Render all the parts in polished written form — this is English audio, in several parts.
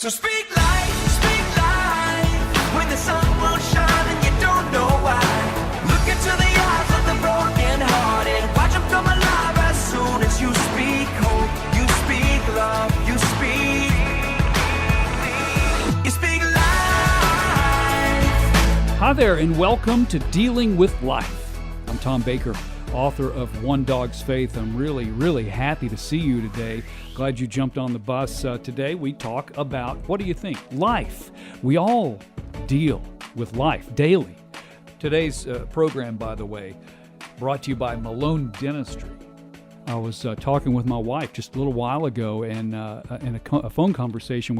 So speak life, when the sun won't shine and you don't know why. Look into the eyes of the broken hearted, watch them come alive as soon as you speak hope, you speak love, you speak life. Hi there and welcome to Dealing with Life. I'm Tom Baker, author of One Dog's Faith. I'm really happy to see you today. Glad you jumped on the bus. Today we talk about, what do you think? Life. We all deal with life daily. Today's program, by the way, brought to you by Malone Dentistry. I was talking with my wife just a little while ago, and in a phone conversation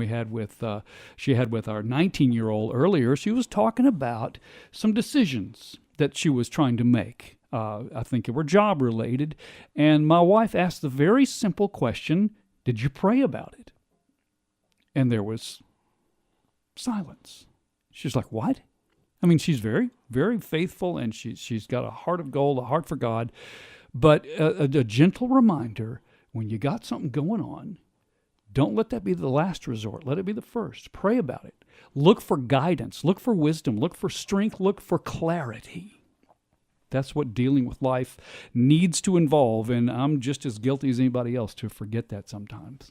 she had with our 19-year-old earlier. She was talking about some decisions that she was trying to make. I think they were job related. And my wife asked the very simple question, did you pray about it? And there was silence. She's like, what? I mean, she's very, very faithful, and she's got a heart of gold, a heart for God. But a gentle reminder, when you got something going on, don't let that be the last resort. Let it be the first. Pray about it. Look for guidance. Look for wisdom. Look for strength. Look for clarity. That's what dealing with life needs to involve, and I'm just as guilty as anybody else to forget that sometimes.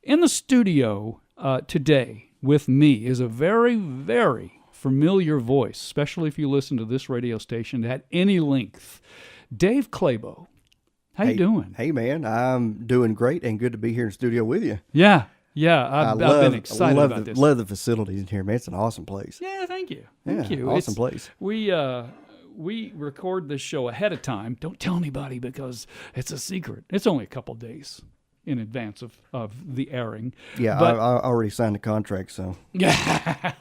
In the studio today with me is a very, very familiar voice, especially if you listen to this radio station at any length. Dave Clabo. How you doing? Hey, man. I'm doing great and good to be here in the studio with you. Yeah. I've been excited about this. Love the facilities in here, man. It's an awesome place. Yeah, thank you. Awesome place. We record this show ahead of time. Don't tell anybody because it's a secret. It's only a couple days in advance of the airing. Yeah, I already signed the contract, so. Yeah.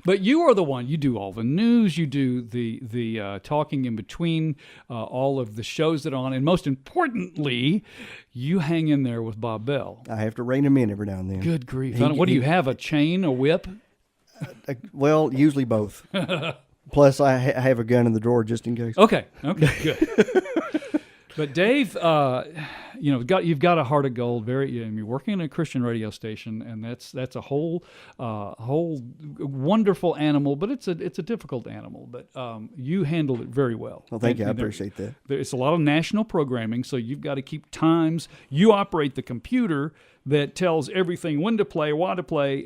But you are the one. You do all the news. You do the talking in between all of the shows that are on. And most importantly, you hang in there with Bob Bell. I have to rein him in every now and then. Good grief. What do you have, a chain, a whip? Well, usually both. Plus, I have a gun in the drawer just in case. Okay, good. But Dave, you've got a heart of gold. You're working in a Christian radio station, and that's a whole wonderful animal. But it's a difficult animal. But you handled it very well. Well, thank you. I appreciate that. It's a lot of national programming, so you've got to keep times. You operate the computer that tells everything when to play, why to play,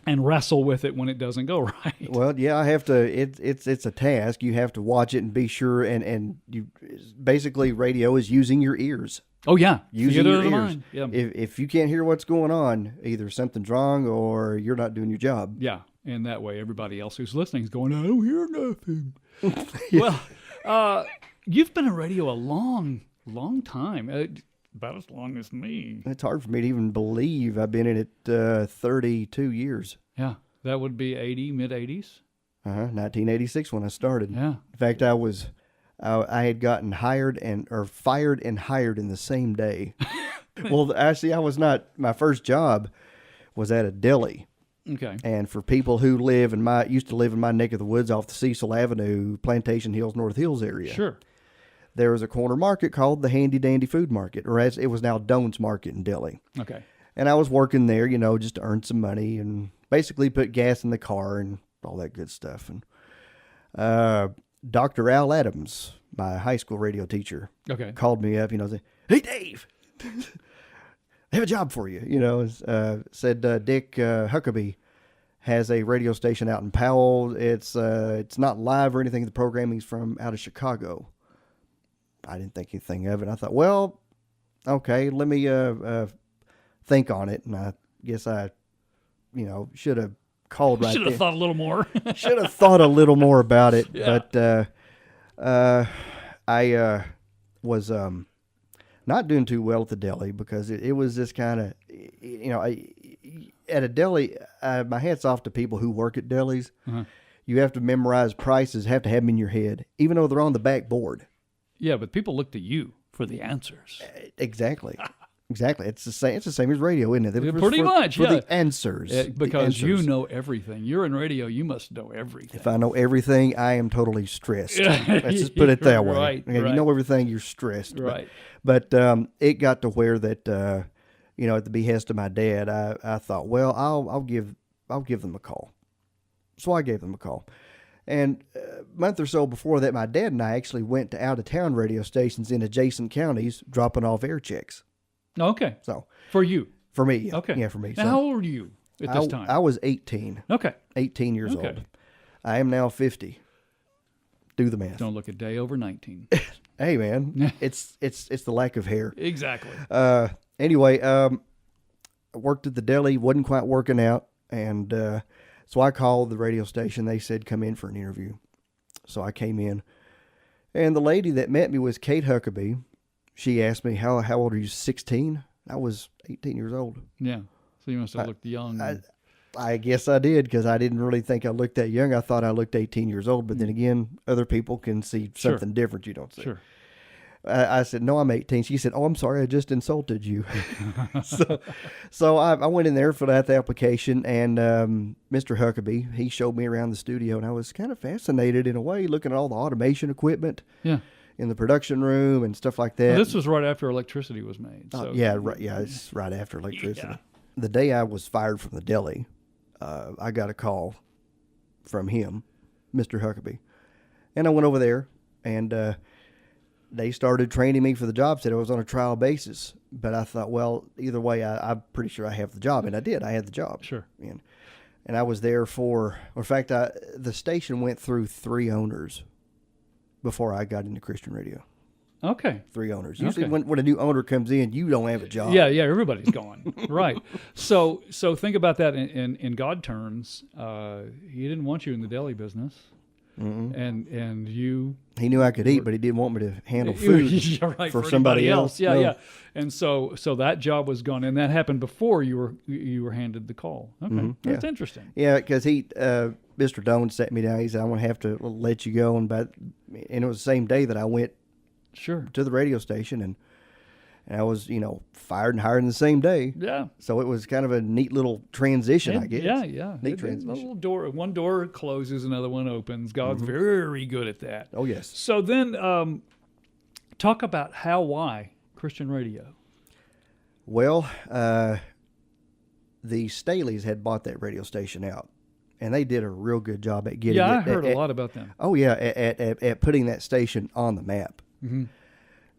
and wrestle with it when it doesn't go right. Well, yeah, I have to. It's a task. You have to watch it and be sure. And you basically, radio is using your ears. Oh yeah, using your ears. Mind. Yeah. If you can't hear what's going on, either something's wrong or you're not doing your job. Yeah, and that way everybody else who's listening is going, I don't hear nothing. Well, you've been in radio a long time. About as long as me. It's hard for me to even believe I've been in it 32 years. Yeah, that would be mid-80s. 1986 when I started. Yeah. In fact, I had gotten fired and hired in the same day. Well, actually, I was not. My first job was at a deli. Okay. And for people who used to live in my neck of the woods off the Cecil Avenue, Plantation Hills, North Hills area. Sure. There was a corner market called the Handy Dandy Food Market, or as it was now Doan's Market in Delhi. Okay. And I was working there, just to earn some money and basically put gas in the car and all that good stuff. And Dr. Al Adams, my high school radio teacher, called me up, said, "Hey, Dave, I have a job for you." Said Dick Huckabee has a radio station out in Powell. It's not live or anything. The programming's from out of Chicago. I didn't think anything of it. I thought, well, okay, let me think on it. And I guess I, should have called right there. Should have thought a little more. Should have thought a little more about it. Yeah. But I was not doing too well at the deli because it was this kind of, at a deli, my hat's off to people who work at delis. Uh-huh. You have to memorize prices, have to have them in your head, even though they're on the back board. Yeah, but people look to you for the answers. Exactly. It's the same. It's the same as radio, isn't it? Pretty much, yeah. For the answers. Because you know everything. You're in radio, you must know everything. If I know everything, I am totally stressed. Let's just put it that way. Right. You know everything, you're stressed. Right. But it got to where that at the behest of my dad, I thought, well, I'll give them a call. So I gave them a call. And a month or so before that, my dad and I actually went to out-of-town radio stations in adjacent counties dropping off air checks. Okay. So for you. For me. Yeah. Okay. Yeah, for me. Now, how old were you at this time? I was 18. Okay. 18 years Okay. old. I am now 50. Do the math. Don't look a day over 19. Hey, man. it's the lack of hair. Exactly. Anyway, I worked at the deli, wasn't quite working out, and so I called the radio station. They said, come in for an interview. So I came in, and the lady that met me was Kate Huckabee. She asked me, how old are you, 16? I was 18 years old. Yeah. So you must have looked young. I guess I did, because I didn't really think I looked that young. I thought I looked 18 years old, but then again, other people can see something different you don't see. Sure. I said, no, I'm 18. She said, oh, I'm sorry, I just insulted you. So I went in there, filled out the application, and Mr. Huckabee, he showed me around the studio, and I was kind of fascinated in a way, looking at all the automation equipment in the production room and stuff like that. Well, this was right after electricity was made. So. It's right after electricity. Yeah. The day I was fired from the deli, I got a call from him, Mr. Huckabee, and I went over there, and they started training me for the job. Said I was on a trial basis, but I thought, well, either way, I'm pretty sure I have the job, and I did. I had the job. Sure. And I was there in fact, the station went through 3 owners before I got into Christian radio. Okay. 3 owners. Usually when a new owner comes in, you don't have a job. Yeah, everybody's gone. Right. So think about that in God terms. He didn't want you in the deli business. Mm-hmm. And you... He knew I could eat, but he didn't want me to handle food for somebody else. Yeah, yeah. And so that job was gone, and that happened before you were handed the call. Okay, mm-hmm. That's interesting. Yeah, because Mr. Doan sat me down. He said, "I'm going to have to let you go," and it was the same day that I went to the radio station, and I was, fired and hired in the same day. Yeah. So it was kind of a neat little transition, I guess. Yeah. Neat transition. A little door, one door closes, another one opens. God's very good at that. Oh, yes. So then talk about why Christian radio. Well, the Staleys had bought that radio station out, and they did a real good job at getting it. Yeah, I heard a lot about them. Oh, yeah, at putting that station on the map. Mm-hmm.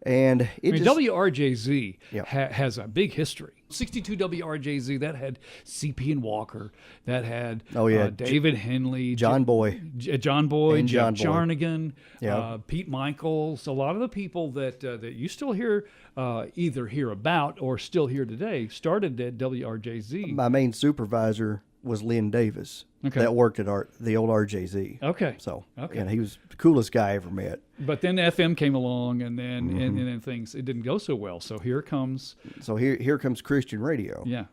And WRJZ has a big history. 62 WRJZ, that had C.P. and Walker, that had David Henley, John Boy, Jeff Jarnigan, Pete Michaels. A lot of the people that you still either hear about or still hear today started at WRJZ. My main supervisor was Lynn Davis that worked at the old RJZ. Okay. So, and he was the coolest guy I ever met. But then FM came along, and then and then things, it didn't go so well. So here comes Christian radio. Yeah.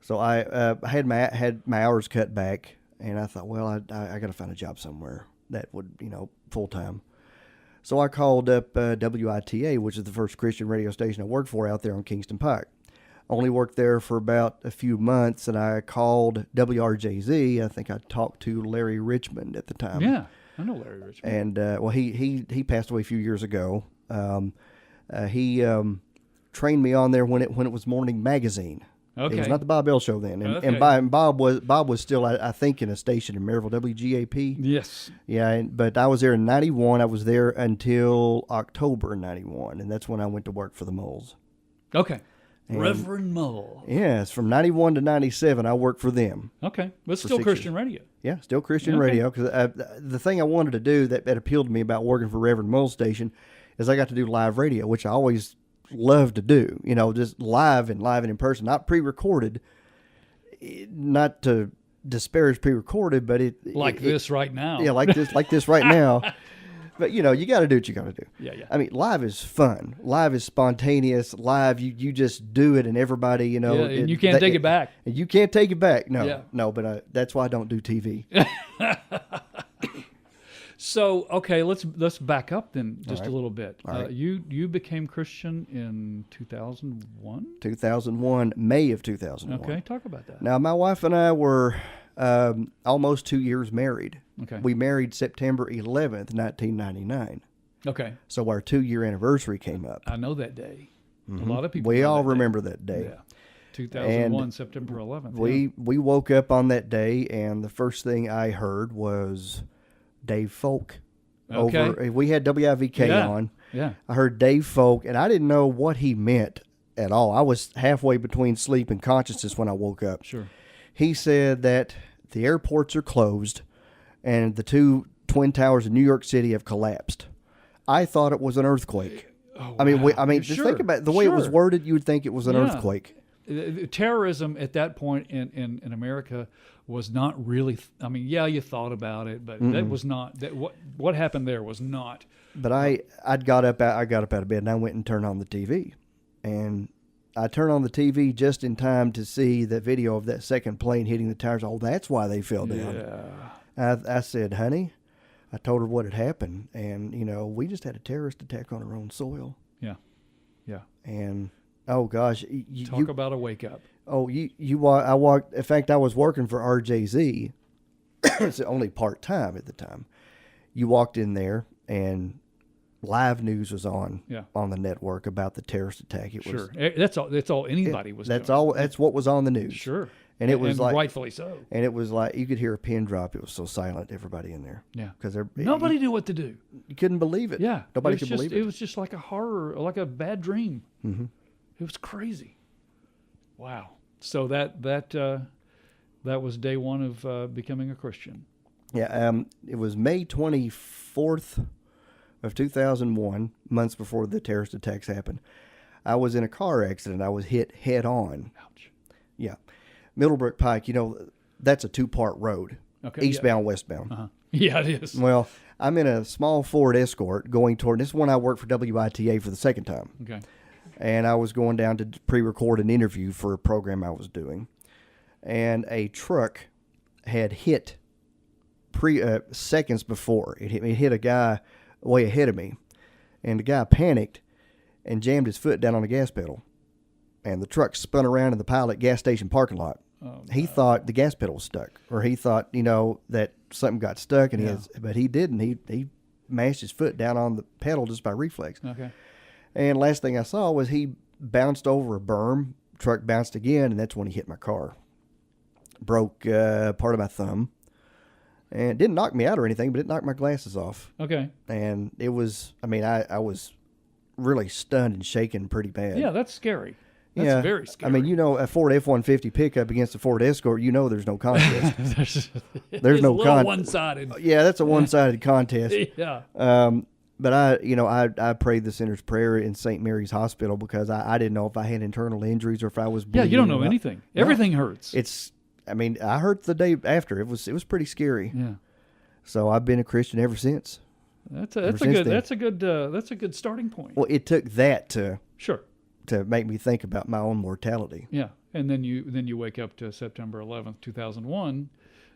So I had my hours cut back, and I thought, well, I got to find a job somewhere that would, full time. So I called up WITA, which is the first Christian radio station I worked for out there on Kingston Pike. Only worked there for about a few months, and I called WRJZ. I think I talked to Larry Richmond at the time. Yeah, I know Larry Richmond. And he passed away a few years ago. He trained me on there when it was Morning Magazine. Okay. It was not the Bob Bell Show then, and Bob was still I think in a station in Maryville, WGAP. Yes. Yeah, but I was there in '91. I was there until October '91, and that's when I went to work for the Moles. Okay. Reverend Mole. Yes, from 91 to 97, I worked for them. Okay, but still Christian radio. Yeah, still Christian radio. Because the thing I wanted to do that appealed to me about working for Reverend Mole's station is I got to do live radio, which I always loved to do. Just live and in person, not pre-recorded. Not to disparage pre-recorded, but this right now. Yeah, like this right now. But, you got to do what you got to do. Yeah. I mean, live is fun. Live is spontaneous. Live, you just do it, and everybody, Yeah, and you can't take it back. And you can't take it back. No, but that's why I don't do TV. So, okay, let's back up then just a little bit. All right. You became Christian in 2001? 2001, May of 2001. Okay, talk about that. Now, my wife and I were almost 2 years married. Okay. We married September 11th, 1999. Okay. So our 2-year anniversary came up. I know that day. Mm-hmm. A lot of people. We all remember that day. Yeah. 2001, And September 11th. we woke up on that day, and the first thing I heard was Dave Folk. Okay. We had WIVK on. Yeah. I heard Dave Folk, and I didn't know what he meant at all. I was halfway between sleep and consciousness when I woke up. Sure. He said that the airports are closed and the two Twin Towers in New York City have collapsed. I thought it was an earthquake. Oh, I mean, wow. just Sure, think about it. The way it was sure. worded, you would think it was an earthquake. Terrorism at that point in America was not really. I mean, yeah, you thought about it, but that was not. That what happened there was not. But I got up out of bed and I went and turned on the TV, and I turned on the TV just in time to see the video of that second plane hitting the towers. Oh, that's why they fell down. Yeah. I said, honey, I told her what had happened, and we just had a terrorist attack on our own soil. Yeah. Yeah. And oh gosh, Talk about a wake up. Oh, I walked. In fact, I was working for RJZ. It's only part time at the time. You walked in there, and live news was on the network about the terrorist attack. It was That's all anybody was. That's doing. all. That's what was on the news. Sure. And it was like rightfully so. And it was like you could hear a pin drop. It was so silent, everybody in there. Yeah. Because nobody knew what to do. You couldn't believe it. Yeah. Nobody could believe it. It was just like a horror, like a bad dream. Mm-hmm. It was crazy. Wow. So that was day one of becoming a Christian. Yeah. It was May 24th of 2001, months before the terrorist attacks happened. I was in a car accident. I was hit head on. Ouch. Yeah. Middlebrook Pike, that's a two-part road. Okay. Eastbound, westbound. Uh-huh. Yeah, it is. Well, I'm in a small Ford Escort going toward, this is when I worked for WITA for the second time. Okay. And I was going down to pre-record an interview for a program I was doing. And a truck had hit seconds before. It hit a guy way ahead of me. And the guy panicked and jammed his foot down on the gas pedal. And the truck spun around in the Pilot gas station parking lot. Oh, no. He thought the gas pedal was stuck, or he thought, that something got stuck, and but he didn't. He mashed his foot down on the pedal just by reflex. Okay. And last thing I saw was he bounced over a berm. Truck bounced again, and that's when he hit my car. Broke part of my thumb, and it didn't knock me out or anything, but it knocked my glasses off. Okay. And it was, I was really stunned and shaken pretty bad. Yeah, that's scary. That's very scary. I mean, a Ford F-150 pickup against a Ford Escort, there's no contest. There's no contest. One-sided. Yeah, that's a one-sided contest. Yeah. But I prayed the sinner's prayer in St. Mary's Hospital because I didn't know if I had internal injuries or if I was bleeding. Yeah, you don't know anything. Everything hurts. I hurt the day after. It was pretty scary. Yeah. So I've been a Christian ever since. That's a good starting point. Well, it took that to make me think about my own mortality. Yeah, and then you wake up to September 11th, 2001.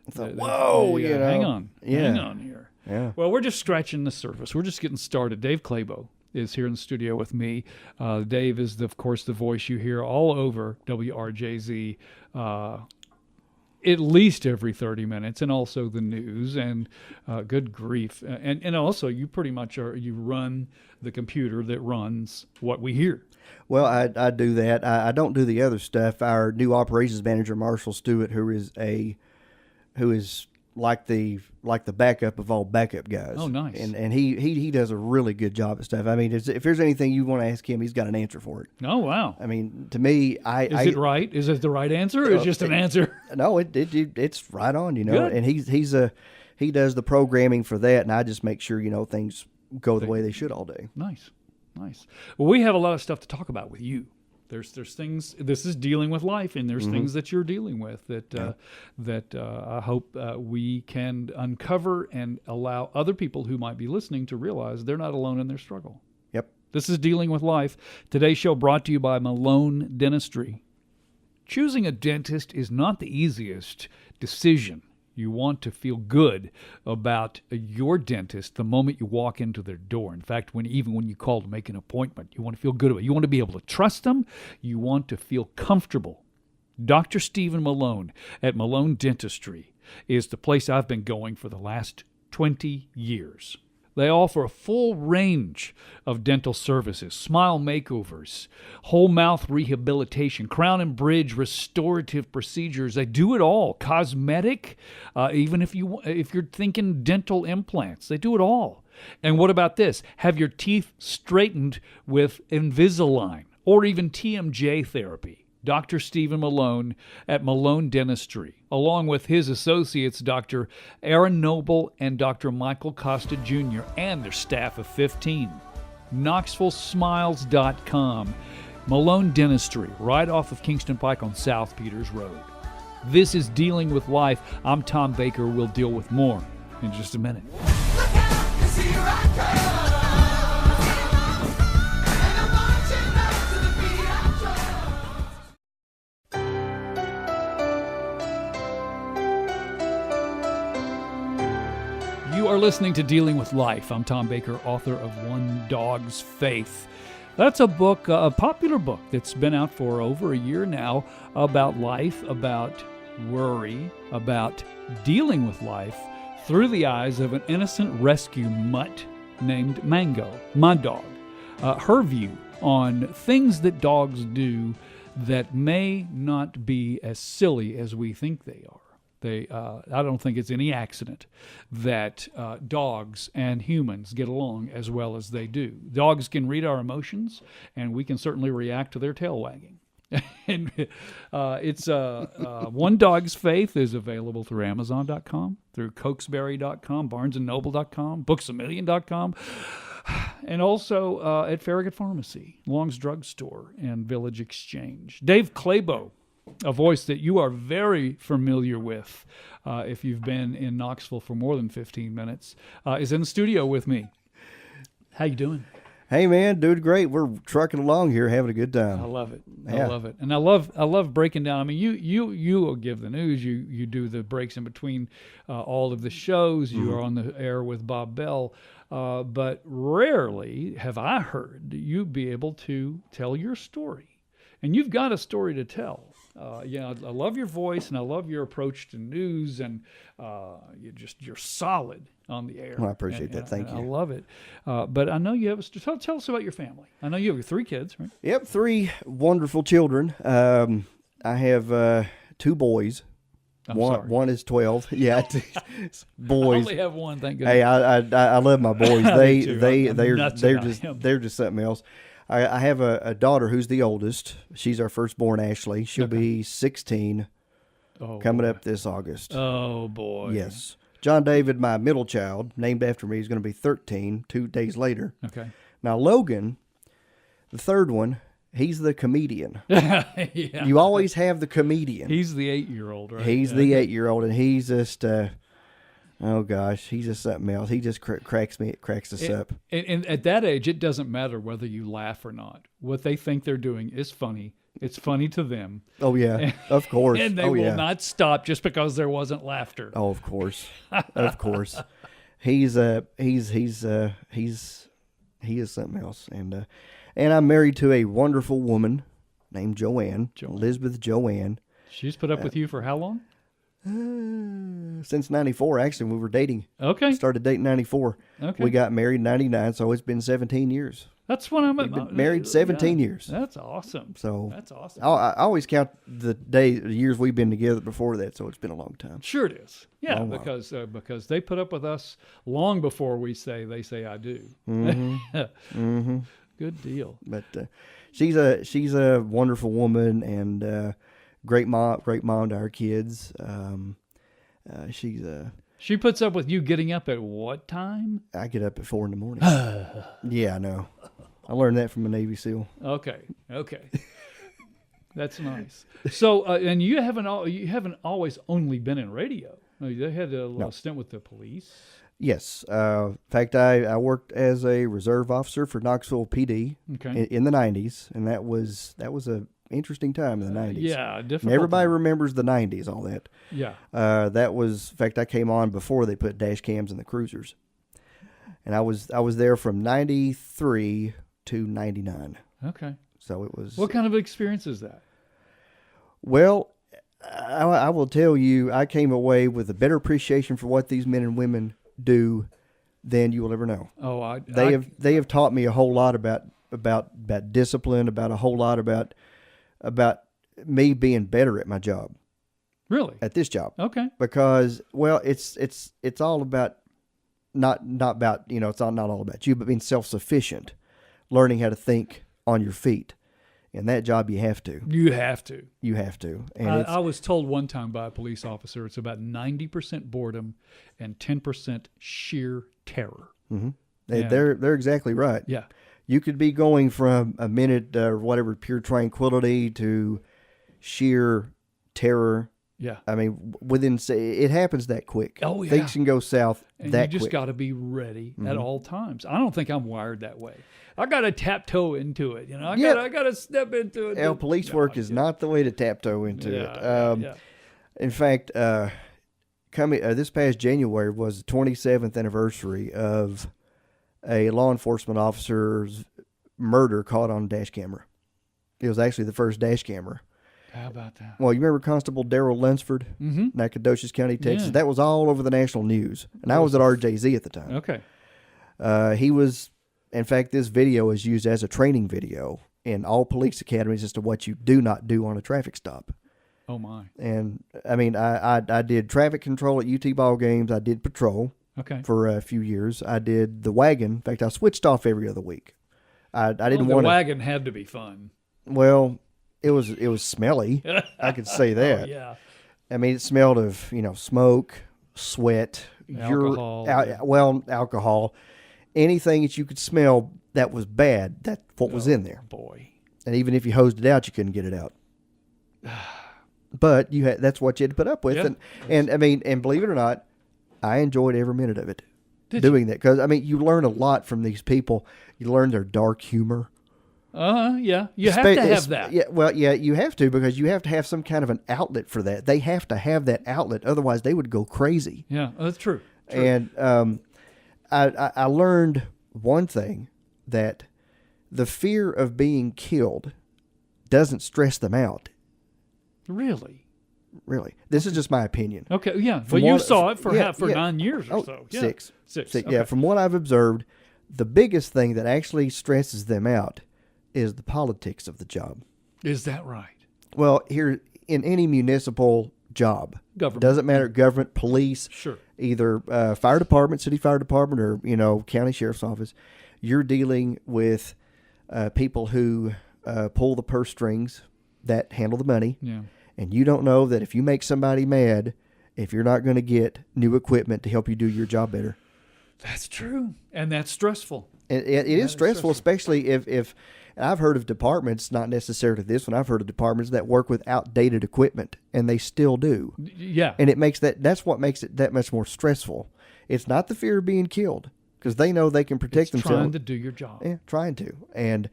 I thought, whoa, hang on here. Yeah. Well, we're just scratching the surface. We're just getting started. Dave Clabo is here in the studio with me. Dave is, of course, the voice you hear all over WRJZ. At least every 30 minutes, and also the news, and good grief. And also, you pretty much you run the computer that runs what we hear. Well, I do that. I don't do the other stuff. Our new operations manager, Marshall Stewart, who is like the backup of all backup guys. Oh, nice. And he does a really good job at stuff. I mean, if there's anything you want to ask him, he's got an answer for it. Oh, wow. I mean, to me, Is it right? Is it the right answer, or is it just an answer? No, it's right on, Good. And he does the programming for that, and I just make sure, things go the way they should all day. Nice. Well, we have a lot of stuff to talk about with you. There's things. This is dealing with life, and there's things that you're dealing with that I hope we can uncover and allow other people who might be listening to realize they're not alone in their struggle. Yep. This is Dealing with Life. Today's show brought to you by Malone Dentistry. Choosing a dentist is not the easiest decision. You want to feel good about your dentist the moment you walk into their door. In fact, even when you call to make an appointment, you want to feel good about it. You want to be able to trust them. You want to feel comfortable. Dr. Stephen Malone at Malone Dentistry is the place I've been going for the last 20 years. They offer a full range of dental services, smile makeovers, whole mouth rehabilitation, crown and bridge restorative procedures. They do it all. Cosmetic, even if you're thinking dental implants, they do it all. And what about this? Have your teeth straightened with Invisalign or even TMJ therapy. Dr. Stephen Malone at Malone Dentistry, along with his associates, Dr. Aaron Noble and Dr. Michael Costa Jr., and their staff of 15. KnoxvilleSmiles.com. Malone Dentistry, right off of Kingston Pike on South Peters Road. This is Dealing with Life. I'm Tom Baker. We'll deal with more in just a minute. Look out, 'cause here I come. And I'm marching up to the beat I drum. You are listening to Dealing with Life. I'm Tom Baker, author of One Dog's Faith. That's a book, a popular book that's been out for over a year now about life, about worry, about dealing with life through the eyes of an innocent rescue mutt named Mango, my dog. Her view on things that dogs do that may not be as silly as we think they are. I don't think it's any accident that dogs and humans get along as well as they do. Dogs can read our emotions, and we can certainly react to their tail wagging. And it's One Dog's Faith is available through Amazon.com, through Cokesbury.com, BarnesandNoble.com, BooksAMillion.com, and also at Farragut Pharmacy, Long's Drug Store, and Village Exchange. Dave Clabo, a voice that you are very familiar with if you've been in Knoxville for more than 15 minutes, is in the studio with me. How you doing? Hey man, doing great. We're trucking along here, having a good time. I love it. Yeah. I love it, and I love breaking down. I mean, you will give the news. You do the breaks in between all of the shows. You are on the air with Bob Bell, but rarely have I heard you be able to tell your story, and you've got a story to tell. I love your voice, and I love your approach to news, and you're solid on the air. Well, I appreciate that. Thank you. I love it. But I know you have tell us about your family. I know you have 3 kids, right? Yep, 3 wonderful children. I have 2 boys. Sorry. One is 12. Yeah, boys. I only have 1. Thank goodness. Hey, I love my boys. Me too. They're just something else. I have a daughter who's the oldest. She's our firstborn, Ashley. She'll be 16 coming up this August. Oh, boy. Yes. John David, my middle child, named after me, is going to be 13 2 days later. Okay. Now, Logan, the third one, he's the comedian. Yeah. You always have the comedian. He's the 8-year-old, right? He's the 8-year-old, and he's just... oh gosh, he's just something else. He just cracks us up. And at that age, it doesn't matter whether you laugh or not. What they think they're doing is funny. It's funny to them. Oh yeah, of course. And they will not stop just because there wasn't laughter. Oh, of course, of course. He is something else. And I'm married to a wonderful woman named Joanne. Elizabeth Joanne. She's put up with you for how long? Since 94, actually. We were dating. Okay. Started dating 94. Okay. We got married in 99, so it's been 17 years. That's when I'm been married 17 years. That's awesome. So that's awesome. I always count the years we've been together before that, so it's been a long time. Sure it is. Yeah, because they put up with us long before they say I do. Mm-hmm. Mm-hmm. Good deal. But she's a wonderful woman and great mom to our kids. She puts up with you getting up at what time? I get up at 4 a.m. Yeah, I know. I learned that from a Navy SEAL. Okay. That's nice. So, and you haven't always only been in radio. No, they had a little stint with the police. Yes. In fact, I worked as a reserve officer for Knoxville PD in the 90s, and that was a interesting time in the 90s. Yeah, difficult. And everybody remembers the 90s, all that. Yeah. That was, in fact, I came on before they put dash cams in the cruisers. And I was there from 93 to 99. Okay. So it was... What kind of experience is that? Well, I will tell you, I came away with a better appreciation for what these men and women do than you will ever know. Oh, They have taught me a whole lot about discipline, about a whole lot about me being better at my job. Really? At this job. Okay. Because, well, it's all about not about, it's not all about you, but being self-sufficient, learning how to think on your feet. In that job, you have to. You have to. You have to. And I was told one time by a police officer it's about 90% boredom and 10% sheer terror. Mm-hmm. They're exactly right. Yeah. You could be going from a minute or whatever pure tranquility to sheer terror. Yeah. I mean, it happens that quick. Oh, yeah. Things can go south and that quick. You just got to be ready at all times. I don't think I'm wired that way. I got to taptoe into it. I got to step into it. Police work is not the way to taptoe into it. In fact, this past January was the 27th anniversary of a law enforcement officer's murder caught on dash camera. It was actually the first dash camera. How about that? Well, you remember Constable Darrell Lunsford, Nacogdoches County, Texas? Yeah. That was all over the national news. And I was at RJZ at the time. Okay. He was, in fact, this video is used as a training video in all police academies as to what you do not do on a traffic stop. Oh, my. And, I mean, I did traffic control at UT ball games. I did patrol for a few years. I did the wagon. In fact, I switched off every other week. I didn't want the wagon had to be fun. Well, it was smelly. I could say that. Oh, yeah. I mean, it smelled of, smoke, sweat, alcohol. Alcohol. Anything that you could smell that was bad, that's what was in there. Boy. And even if you hosed it out, you couldn't get it out. But that's what you had to put up with. Yeah. And I mean, and believe it or not, I enjoyed every minute of it. Doing that. Because, I mean, you learn a lot from these people. You learn their dark humor. Yeah. You have to have that. Yeah, well, yeah, you have to, because you have to have some kind of an outlet for that. They have to have that outlet. Otherwise, they would go crazy. Yeah, that's true. And I learned one thing, that the fear of being killed doesn't stress them out. Really? This is just my opinion. Okay, yeah. Well, you saw it for 9 years or so. Yeah. Six. Okay. Yeah, from what I've observed, the biggest thing that actually stresses them out is the politics of the job. Is that right? Well, here, in any municipal job, Government. Doesn't matter, government, police, Sure. Either fire department, city fire department, or county sheriff's office, you're dealing with people who pull the purse strings, that handle the money. Yeah. And you don't know that if you make somebody mad, if you're not going to get new equipment to help you do your job better. That's true. And that's stressful. It is stressful, especially if I've heard of departments, not necessarily this one, I've heard of departments that work with outdated equipment, and they still do. Yeah. And that's what makes it that much more stressful. It's not the fear of being killed, because they know they can protect themselves. Trying to do your job. Yeah, trying to. And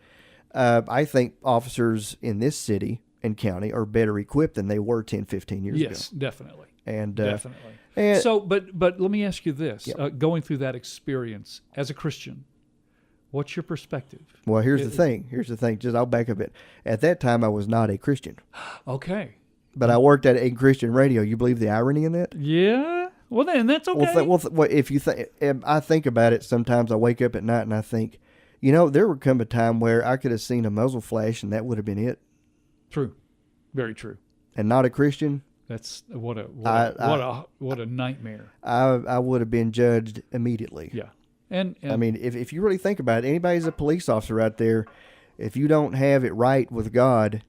I think officers in this city and county are better equipped than they were 10, 15 years ago. Yes, definitely. And definitely. And so, but let me ask you this: Yeah. going through that experience as a Christian, what's your perspective? Well, here's the thing. Just I'll back a bit. At that time, I was not a Christian, Okay. but I worked at a Christian radio. You believe the irony in that? Yeah. Well, then that's okay. Well, if you think, I think about it. Sometimes I wake up at night and I think, there would come a time where I could have seen a muzzle flash and that would have been it. True. Very true. And not a Christian. That's what a nightmare. I would have been judged immediately. Yeah. And I mean, if you really think about it, anybody's a police officer out there, if you don't have it right with God,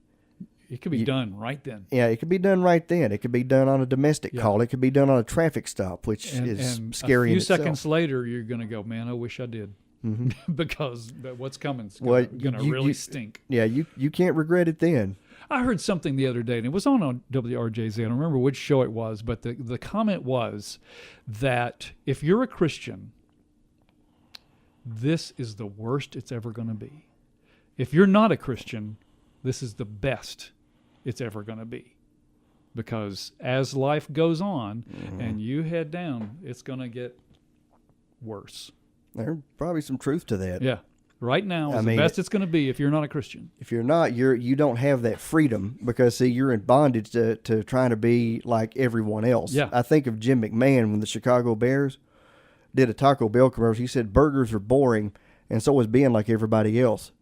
it could be done right then. Yeah, it could be done right then. It could be done on a domestic call. It could be done on a traffic stop, which is scary in itself. A few seconds later, you're going to go, man, I wish I did. Mm-hmm. Because what's coming is going to really stink. Yeah, you can't regret it then. I heard something the other day, and it was on WRJZ. I don't remember which show it was, but the comment was that if you're a Christian, this is the worst it's ever going to be. If you're not a Christian, this is the best it's ever going to be. Because as life goes on and you head down, it's going to get worse. There's probably some truth to that. Yeah. Right now is the best it's going to be if you're not a Christian. If you're not, you don't have that freedom, because, see, you're in bondage to trying to be like everyone else. Yeah. I think of Jim McMahon when the Chicago Bears. did a Taco Bell commercial. He said burgers are boring, and so is being like everybody else.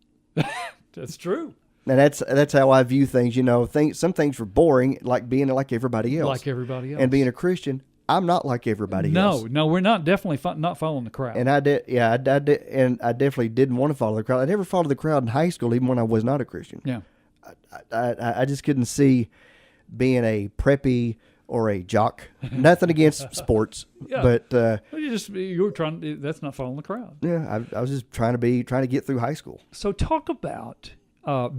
That's true. And that's how I view things. Some things are boring, like being like everybody else. Like everybody else. And being a Christian, I'm not like everybody else. No, we're not definitely not following the crowd. And I definitely didn't want to follow the crowd. I never followed the crowd in high school, even when I was not a Christian. Yeah. I just couldn't see being a preppy or a jock. Nothing against sports, but you were trying. That's not following the crowd. Yeah, I was just trying to get through high school. So talk about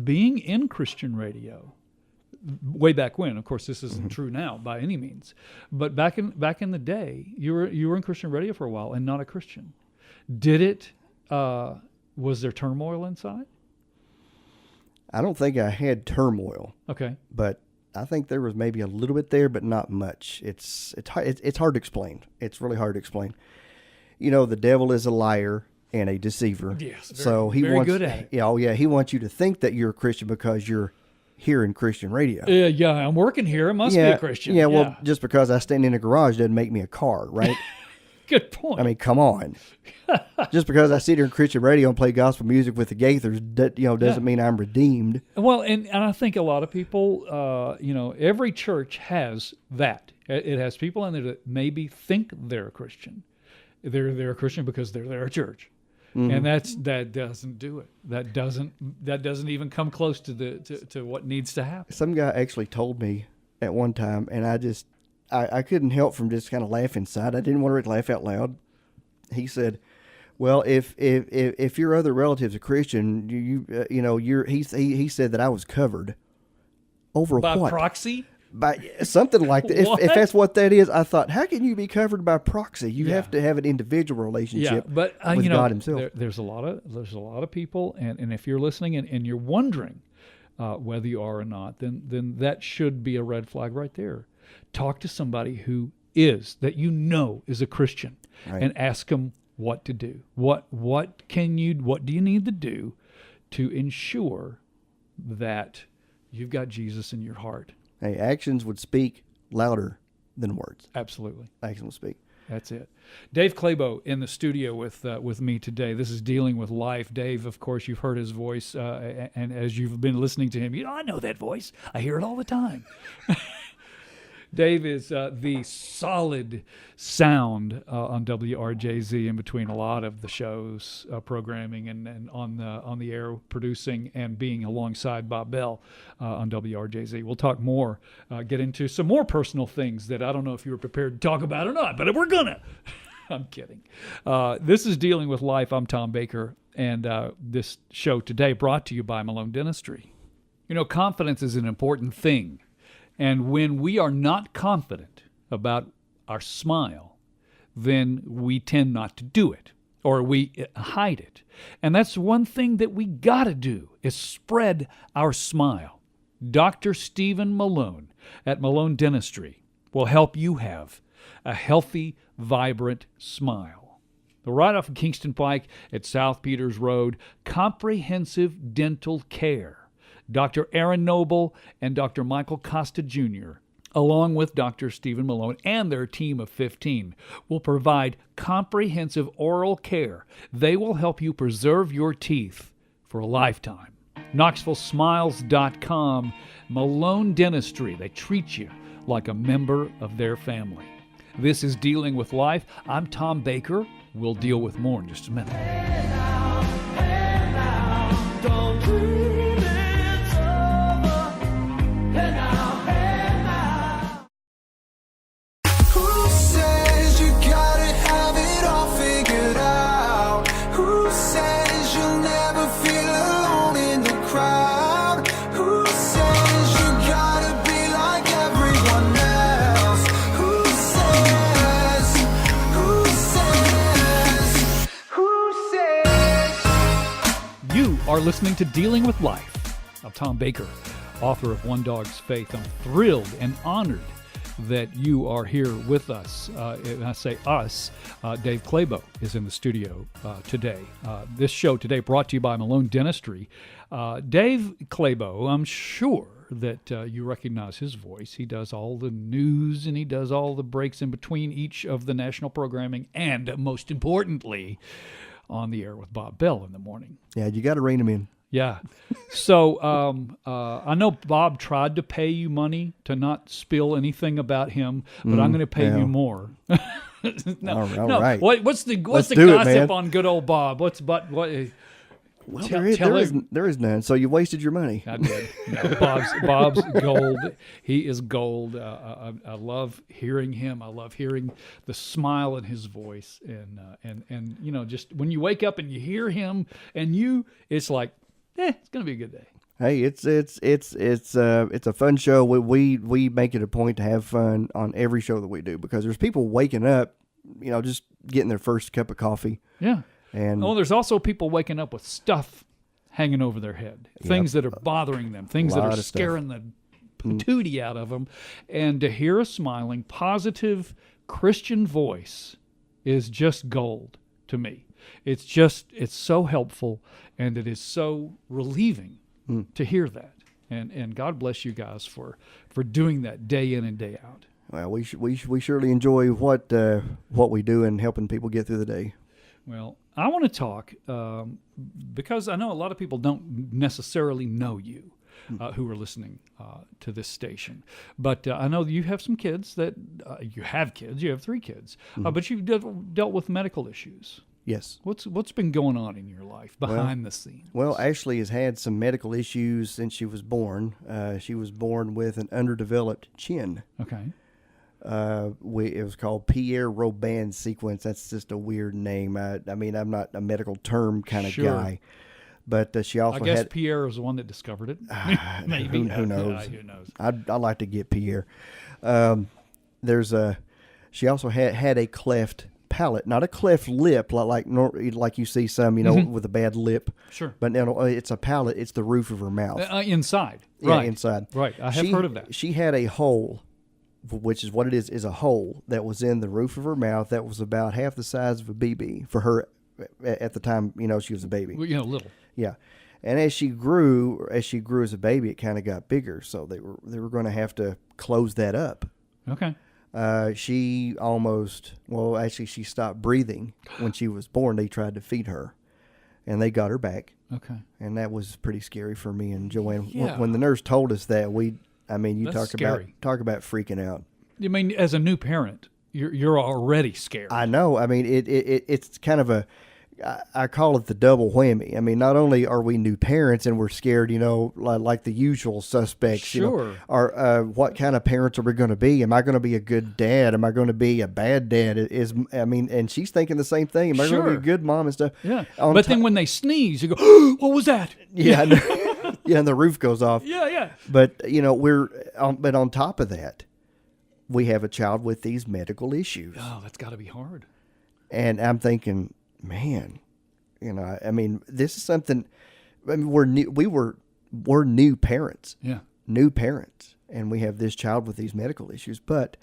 being in Christian radio. Way back when, of course, this isn't true now by any means, but back in the day, you were in Christian radio for a while and not a Christian. Did it? Was there turmoil inside? I don't think I had turmoil. Okay, but I think there was maybe a little bit there, but not much. It's hard to explain. It's really hard to explain. The devil is a liar and a deceiver. Yes, so he very wants, good at it. Yeah, he wants you to think that you're a Christian because you're here in Christian radio. Yeah, I'm working here. I must be a Christian. Yeah, well, just because I stand in a garage doesn't make me a car, right? Good point. I mean, come on. Just because I sit here in Christian radio and play gospel music with the Gaithers, doesn't mean I'm redeemed. Well, and I think a lot of people, every church has that. It has people in there that maybe think they're a Christian. They're a Christian because they're there at church. Mm-hmm. And that doesn't do it. That doesn't even come close to what needs to happen. Some guy actually told me at one time, and I couldn't help from just kind of laugh inside. I didn't want to laugh out loud. He said, "Well, if your other relative's a Christian, he said that I was covered over by what? Proxy." By something like that. If that's what that is, I thought, how can you be covered by proxy? You have to have an individual relationship with God Himself. There's a lot of people, and if you're listening and you're wondering whether you are or not, then that should be a red flag right there. Talk to somebody who is a Christian, right, and ask them what to do. What do you need to do to ensure that you've got Jesus in your heart? Hey, actions would speak louder than words. Absolutely. Actions will speak. That's it. Dave Clabo in the studio with me today. This is Dealing with Life. Dave, of course, you've heard his voice, and as you've been listening to him, I know that voice. I hear it all the time. Dave is the solid sound on WRJZ in between a lot of the show's programming and on the air producing and being alongside Bob Bell on WRJZ. We'll talk more, get into some more personal things that I don't know if you were prepared to talk about or not, but we're gonna. I'm kidding. This is Dealing with Life. I'm Tom Baker, and this show today brought to you by Malone Dentistry. Confidence is an important thing. And when we are not confident about our smile, then we tend not to do it, or we hide it. And that's one thing that we got to do, is spread our smile. Dr. Stephen Malone at Malone Dentistry will help you have a healthy, vibrant smile. Right off of Kingston Pike at South Peters Road, comprehensive dental care. Dr. Aaron Noble and Dr. Michael Costa Jr., along with Dr. Stephen Malone and their team of 15, will provide comprehensive oral care. They will help you preserve your teeth for a lifetime. KnoxvilleSmiles.com, Malone Dentistry. They treat you like a member of their family. This is Dealing with Life. I'm Tom Baker. We'll deal with more in just a minute. Hey now, don't dream it's over. Hey now. Who says you gotta have it all figured out? Who says you'll never feel alone in the crowd? Who says you gotta be like everyone else? Who says? You are listening to Dealing with Life. I'm Tom Baker, author of One Dog's Faith. I'm thrilled and honored that you are here with us. And I say us, Dave Clabo is in the studio today. This show today brought to you by Malone Dentistry. Dave Clabo, I'm sure that you recognize his voice. He does all the news and he does all the breaks in between each of the national programming, and most importantly, on the air with Bob Bell in the morning. Yeah, you got to rein him in. Yeah. So I know Bob tried to pay you money to not spill anything about him, but I'm going to pay you more. All right. What's the gossip on good old Bob? Well, there is none. So you wasted your money. I did. No, Bob's gold. He is gold. I love hearing him. I love hearing the smile in his voice, and you know, just when you wake up and you hear him, and it's like, it's gonna be a good day. Hey, it's a fun show. We make it a point to have fun on every show that we do, because there's people waking up, you know, just getting their first cup of coffee. Yeah. And there's also people waking up with stuff hanging over their head, things that are bothering them, things that are scaring the patootie out of them. And to hear a smiling, positive Christian voice is just gold to me. It's so helpful, and it is so relieving to hear that. And God bless you guys for doing that day in and day out. Well, we surely enjoy what we do in helping people get through the day. Well, I want to talk because I know a lot of people don't necessarily know you who are listening to this station. But I know you have some kids that you have 3 kids, but you've dealt with medical issues. Yes. What's been going on in your life behind the scenes? Well, Ashley has had some medical issues since she was born. She was born with an underdeveloped chin. Okay. It was called Pierre-Robin sequence. That's just a weird name. I mean, I'm not a medical term kind of guy, but she also I guess Pierre was the one that discovered it. Maybe. Who knows? Who knows? I like to get Pierre. She also had a cleft palate, not a cleft lip like you see some, you know, with a bad lip. Sure. But no, it's a palate. It's the roof of her mouth. Inside. Yeah, Right. inside. Right. I have heard of that. She had a hole, which is what it is a hole that was in the roof of her mouth that was about half the size of a BB for her at the time, you know, she was a baby. Well, you know, little. Yeah. And as she grew as a baby, it kind of got bigger. So they were going to have to close that up. Okay. She stopped breathing when she was born. They tried to feed her, and they got her back. Okay. And that was pretty scary for me and Joanne. Yeah. When the nurse told us that, That's talk about freaking out. I mean, as a new parent, you're already scared. I know. I mean, it's kind of I call it the double whammy. I mean, not only are we new parents and we're scared, you know, like the usual suspects. Sure. You know, or what kind of parents are we going to be? Am I going to be a good dad? Am I going to be a bad dad? And she's thinking the same thing. Am I going to be a good mom and stuff? Yeah. But then when they sneeze, you go, what was that? Yeah. Yeah, and the roof goes off. Yeah. But, you know, but on top of that, we have a child with these medical issues. Oh, that's got to be hard. And I'm thinking, man, you know, I mean, this is something. I mean, we're new parents. Yeah, new parents, and we have this child with these medical issues. But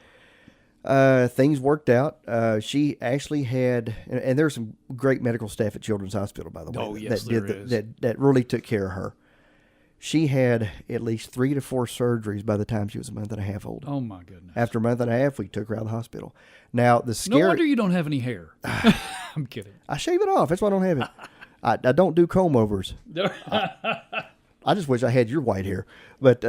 things worked out. She actually had, and there's some great medical staff at Children's Hospital, by the way. Oh, yes, there is. That really took care of her. She had at least 3 to 4 surgeries by the time she was a month and a half old. Oh, my goodness. After a month and a half, we took her out of the hospital. Now, No wonder you don't have any hair. I'm kidding. I shave it off. That's why I don't have it. I don't do comb-overs. I just wish I had your white hair. But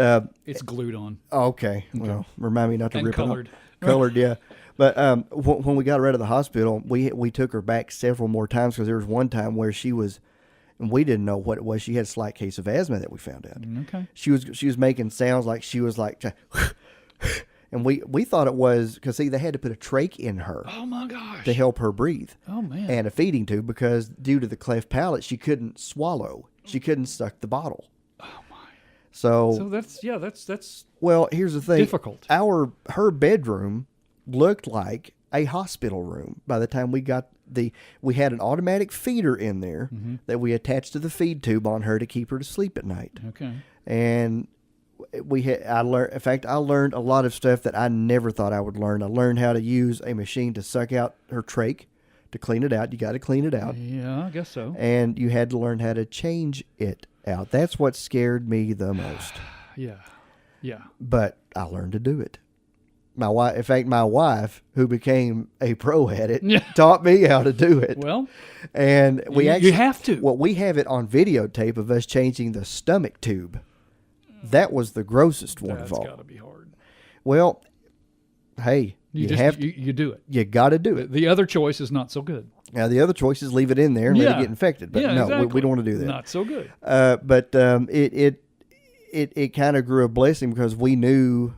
it's glued on. Okay. Well, remind me not to and rip colored. it off. Colored, yeah. But when we got her out of the hospital, we took her back several more times, because there was one time where she was, and we didn't know what it was. She had a slight case of asthma that we found out. Okay. She was making sounds like she was like, and we thought it was because they had to put a trach in her. Oh my gosh. To help her breathe. Oh man. And a feeding tube, because due to the cleft palate, she couldn't swallow. She couldn't suck the bottle. Oh my. So that's well, here's the thing. difficult. Her bedroom looked like a hospital room by the time we got we had an automatic feeder in there that we attached to the feed tube on her to keep her to sleep at night. Okay. And I learned. In fact, I learned a lot of stuff that I never thought I would learn. I learned how to use a machine to suck out her trach, to clean it out. You got to clean it out. Yeah, I guess so. And you had to learn how to change it out. That's what scared me the most. Yeah. But I learned to do it. My wife, who became a pro at it, taught me how to do it. Well, and you have to. Well, we have it on videotape of us changing the stomach tube. That was the grossest one of all. That's got to be hard. Well, hey, you do it. You got to do it. The other choice is not so good. Now, the other choice is leave it in there and let it get infected. But no, exactly. we don't want to do that. Not so good. But it kind of grew a blessing because we knew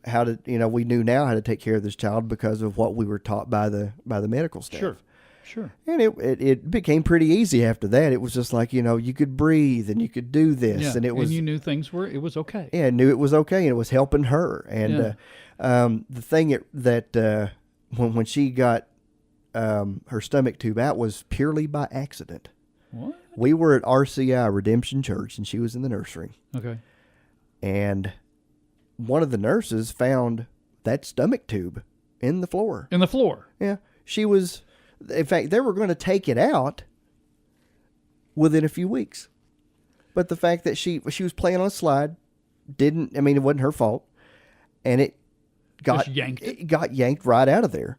how to, we knew now how to take care of this child because of what we were taught by the medical staff. Sure. And it became pretty easy after that. It was just like, you could breathe and you could do this. And and you knew it was okay. Yeah, I knew it was okay and it was helping her. And the thing that when she got her stomach tube out was purely by accident. What? We were at RCI, Redemption Church, and she was in the nursery. Okay. And one of the nurses found that stomach tube in the floor. In the floor? Yeah. She was, in fact, they were going to take it out within a few weeks. But the fact that she was playing on a slide, it wasn't her fault. And it got yanked right out of there.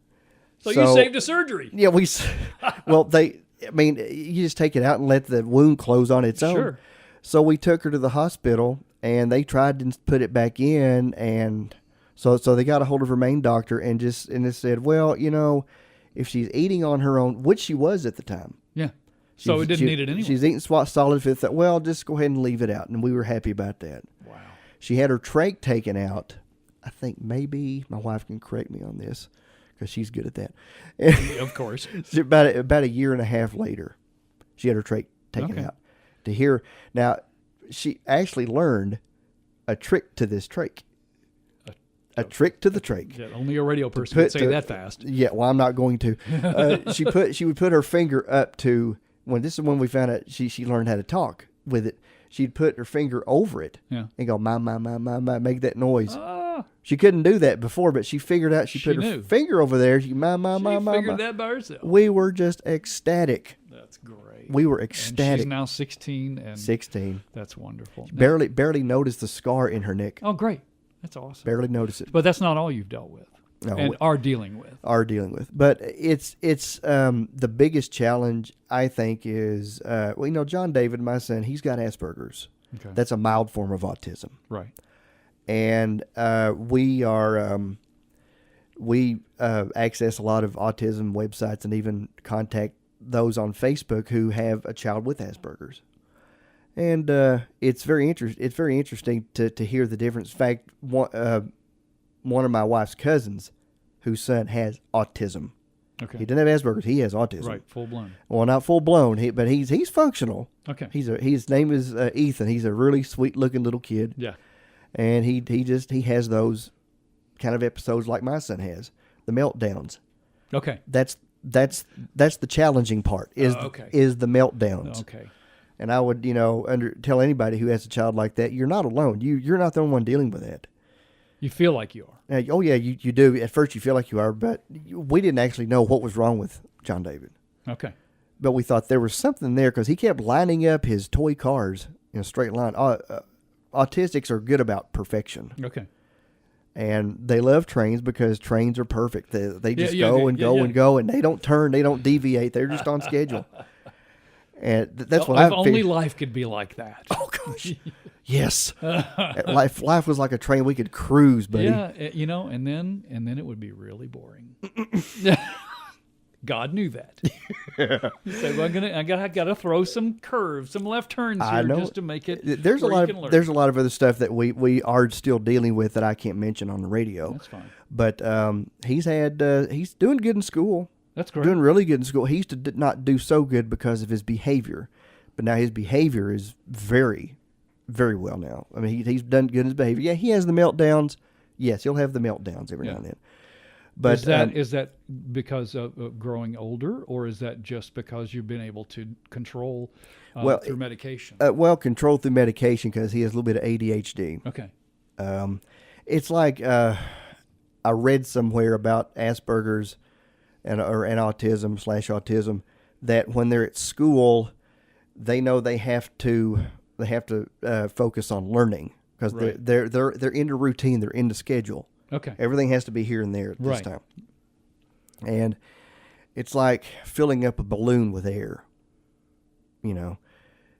So you saved a surgery. Yeah, you just take it out and let the wound close on its own. Sure. So we took her to the hospital, and they tried to put it back in, and so they got a hold of her main doctor and they said, well, if she's eating on her own, which she was at the time. Yeah. So it didn't need it anyway. She's eating solid food. Well, just go ahead and leave it out, and we were happy about that. Wow. She had her trach taken out. I think maybe my wife can correct me on this, because she's good at that. Of course. About a year and a half later, she had her trach taken out. Now, she actually learned a trick to this trach. A trick to the trach. Yeah, only a radio person would say that fast. Yeah, well, I'm not going to. She would put her finger up to, this is when we found out she learned how to talk with it. She'd put her finger over it and go, my, make that noise. She couldn't do that before, but she figured out she put her finger over there. She figured that by herself. We were just ecstatic. That's great. We were ecstatic. And she's now 16. 16. That's wonderful. Barely noticed the scar in her neck. Oh, great. That's awesome. Barely noticed it. But that's not all you've dealt with. No, and are dealing with. But it's the biggest challenge, I think, is, John David, my son, he's got Aspergers. Okay. That's a mild form of autism. Right. And we access a lot of autism websites and even contact those on Facebook who have a child with Asperger's. And it's very interesting to hear the difference. In fact, one of my wife's cousins, whose son has autism. Okay. He doesn't have Asperger's. He has autism. Right, full blown. Well, not full blown. But he's functional. Okay. His name is Ethan. He's a really sweet looking little kid. Yeah. And he has those kind of episodes like my son has, the meltdowns. Okay. That's the challenging part is the meltdowns. Okay. And I would tell anybody who has a child like that, you're not alone. You're not the only one dealing with that. You feel like you are. Oh yeah, you do. At first you feel like you are, but we didn't actually know what was wrong with John David. Okay. But we thought there was something there because he kept lining up his toy cars in a straight line. Autistics are good about perfection. Okay. And they love trains because trains are perfect. They just go and go, and they don't turn, they don't deviate. They're just on schedule. And that's what if only life could be like that. Oh gosh, yes. Life was like a train we could cruise, buddy. Yeah, and then it would be really boring. God knew that. He said, "Well, I got to throw some curves, some left turns here, just to make it." There's a lot of other stuff that we are still dealing with that I can't mention on the radio. That's fine. But he's doing good in school. That's great. Doing really good in school. He used to not do so good because of his behavior, but now his behavior is very, very well now. I mean, he's done good in his behavior. Yeah, he has the meltdowns. Yes, he'll have the meltdowns every now and then. But is that because of growing older, or is that just because you've been able to control through medication? Control through medication because he has a little bit of ADHD. Okay. It's like I read somewhere about Aspergers and autism that when they're at school, they know they have to focus on learning because Right. they're into routine, they're into schedule. Okay. Everything has to be here and there at this Right. time. And it's like filling up a balloon with air. You know,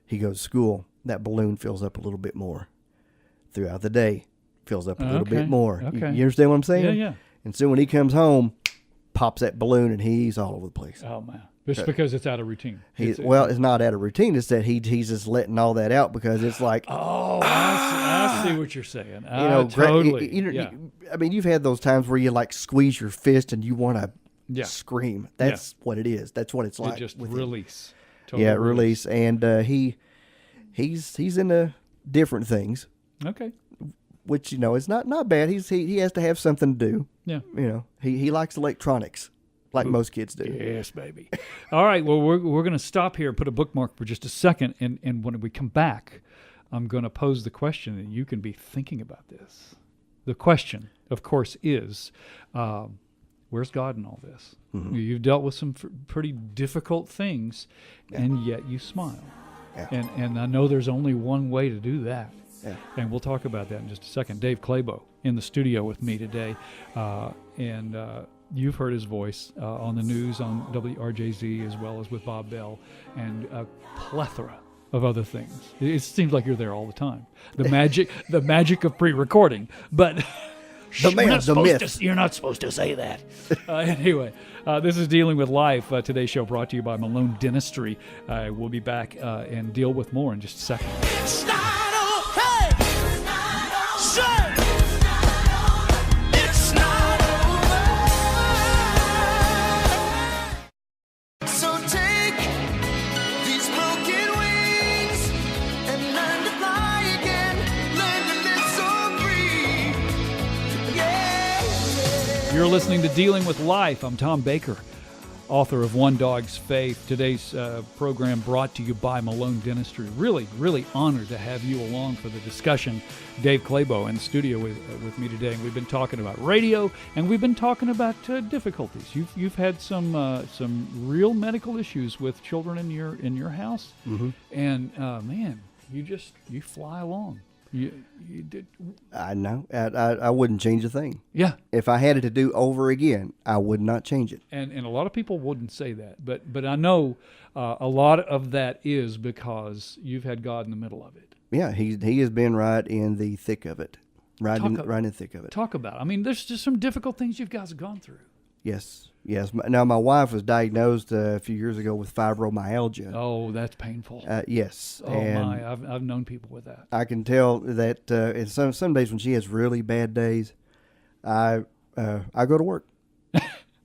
he goes to school, that balloon fills up a little bit more. Throughout the day, fills up a little Okay. bit more. Okay. You understand what I'm saying? Yeah, yeah. And so when he comes home, pops that balloon and he's all over the place. Oh man, just because it's out of routine. It's not out of routine. It's that he's just letting all that out because it's like, Oh, I see what you're saying. totally. Yeah. I mean, you've had those times where you like squeeze your fist and you want to Yeah. scream. That's what it is. That's what it's It like. just with him. release. Total Yeah, release. And he's into different things, Okay. which is not bad. He has to have something to do. Yeah. He likes electronics, like most kids do. Yes, baby. All right. Well, we're going to stop here and put a bookmark for just a second. And when we come back, I'm going to pose the question, and you can be thinking about this. The question, of course, is where's God in all this? Mm-hmm. You've dealt with some pretty difficult things, and yet you smile. Yeah. And I know there's only one way to do that. Yeah. And we'll talk about that in just a second. Dave Clabo in the studio with me today. And you've heard his voice on the news on WRJZ as well as with Bob Bell and a plethora of other things. It seems like you're there all the time. The magic of pre-recording. But you're not supposed to say that. Anyway, this is Dealing with Life. Today's show brought to you by Malone Dentistry. We'll be back and deal with more in just a second. It's not okay. Say, it's not over. So take these broken wings and learn to fly again. Learn to live so free. Yeah. You're listening to Dealing with Life. I'm Tom Baker, author of One Dog's Faith. Today's program brought to you by Malone Dentistry. Really, really honored to have you along for the discussion. Dave Clabo in the studio with me today, and we've been talking about radio, and we've been talking about difficulties. You've had some real medical issues with children in your house, and man, you fly along. You did. I know. I wouldn't change a thing. Yeah. If I had it to do over again, I would not change it. And a lot of people wouldn't say that, but I know a lot of that is because you've had God in the middle of it. Yeah, he has been right in the thick of it, right in the thick of it. Talk about it. I mean, there's just some difficult things you guys have gone through. Yes. Now my wife was diagnosed a few years ago with fibromyalgia. Oh, that's painful. Yes. Oh and my, I've known people with that. I can tell that in some days when she has really bad days, I go to work.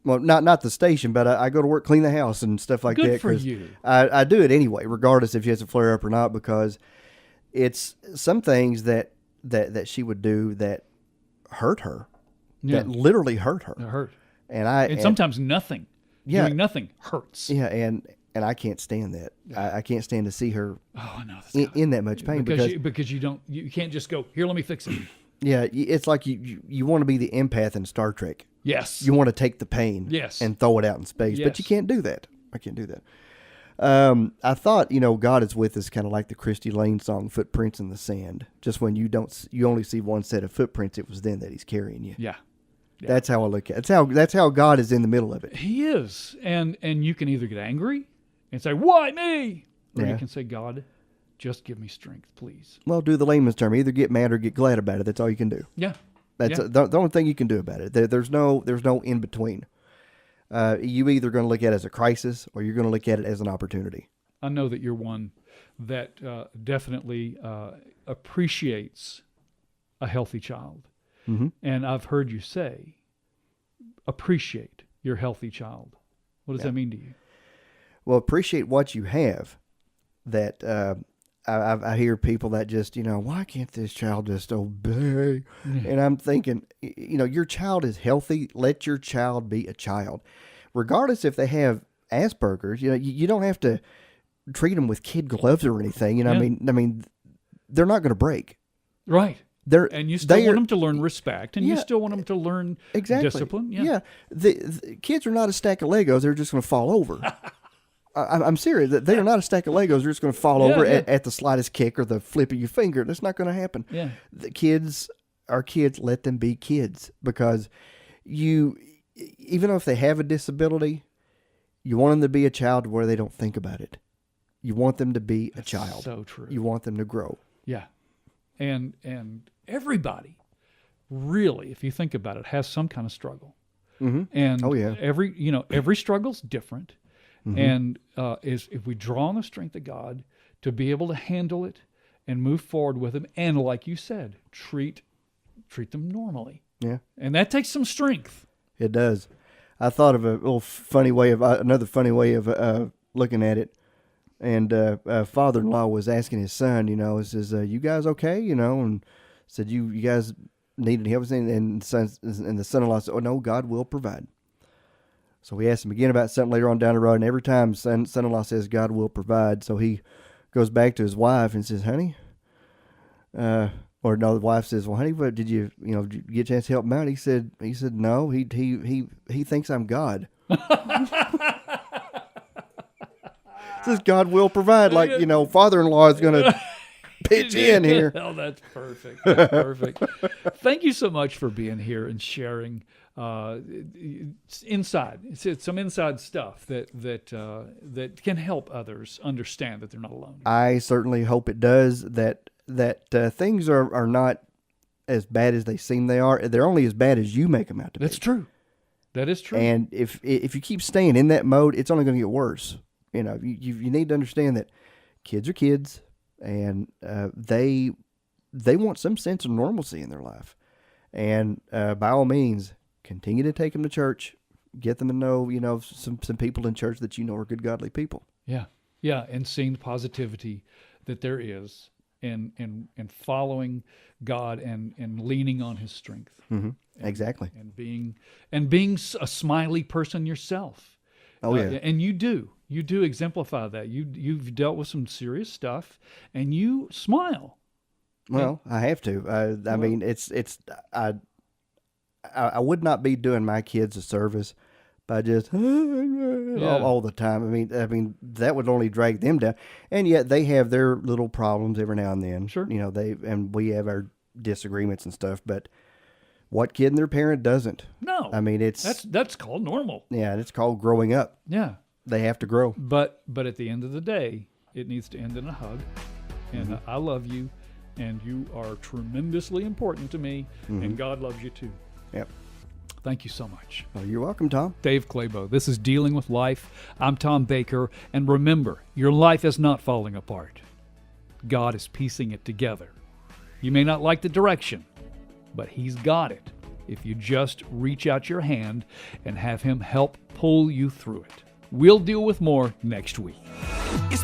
Well, not the station, but I go to work, clean the house and stuff like that. Good for 'cause you. I do it anyway, regardless if she has a flare up or not, because it's some things that she would do that hurt her, that literally hurt her. It hurt. And sometimes nothing. Yeah. Doing nothing hurts. Yeah, and I can't stand that. I can't stand to see her Oh, I know. in that much pain because you can't just go, here, let me fix it. yeah, it's like you want to be the empath in Star Trek. Yes. You want to take the pain and throw it out in space, but you can't do that. I can't do that. I thought, God is with us, kind of like the Christy Lane song, Footprints in the Sand. Just when you only see one set of footprints, it was then that he's carrying you. Yeah. That's how I look at it. That's how God is in the middle of it. He is. And you can either get angry and say, why me? Or you can say, God, just give me strength, please. Well, do the layman's term. Either get mad or get glad about it. That's all you can do. Yeah. That's the only thing you can do about it. There's no in between. You either going to look at it as a crisis or you're going to look at it as an opportunity. I know that you're one that definitely appreciates a healthy child. Mm-hmm. And I've heard you say, appreciate your healthy child. What does that mean to you? Well, appreciate what you have. That I hear people that just, why can't this child just obey? And I'm thinking, your child is healthy. Let your child be a child. Regardless if they have Aspergers, you don't have to treat them with kid gloves or anything. I mean, they're not going to break. Right. And you still want them to learn respect, and you still want them to learn discipline. Yeah. The kids are not a stack of Legos. They're just going to fall over. I'm serious. They are not a stack of Legos. They're just going to fall over at the slightest kick or the flip of your finger. That's not going to happen. Yeah. The kids are kids. Let them be kids, because even if they have a disability, you want them to be a child where they don't think about it. You want them to be a child. So true. You want them to grow. Yeah. And everybody really, if you think about it, has some kind of struggle. Mm-hmm. And every struggle's different. Mm-hmm. And if we draw on the strength of God to be able to handle it and move forward with them, and like you said, treat them normally. Yeah. And that takes some strength. It does. I thought of another funny way of looking at it. And father-in-law was asking his son, he says, "You guys okay?" And said, "You guys needed help?" And the son-in-law said, "Oh no, God will provide." So we asked him again about something later on down the road, and every time son-in-law says God will provide, so he goes back to his wife and says, "Honey," the wife says, "Well, honey, what did you get a chance to help him out?" He said, "No, he thinks I'm God." Says God will provide, father-in-law is going to pitch in here. Oh, that's perfect. That's perfect. Thank you so much for being here and sharing some inside stuff that can help others understand that they're not alone. I certainly hope it does. That things are not as bad as they seem they are. They're only as bad as you make them out to be. That's true. That is true. And if you keep staying in that mode, it's only going to get worse. You need to understand that kids are kids, and they want some sense of normalcy in their life. And by all means, continue to take them to church, get them to know, some people in church that are good, godly people. Yeah, yeah, and seeing the positivity that there is, and following God and leaning on His strength. Mm-hmm. Exactly. And being a smiley person yourself. Oh yeah. And you do exemplify that. You've dealt with some serious stuff, and you smile. Well, I have to. I mean, I would not be doing my kids a service by just all the time. I mean that would only drag them down. And yet they have their little problems every now and then. Sure. We have our disagreements and stuff, but what kid and their parent doesn't? No. I mean, that's called normal. Yeah, it's called growing up. Yeah. They have to grow. But at the end of the day, it needs to end in a hug. And Mm-hmm. I love you, and you are tremendously important to me, Mm-hmm. and God loves you too. Yep. Thank you so much. Well, you're welcome, Tom. Dave Clabo. This is Dealing with Life. I'm Tom Baker. And remember, your life is not falling apart. God is piecing it together. You may not like the direction, but He's got it if you just reach out your hand and have Him help pull you through it. We'll deal with more next week. It's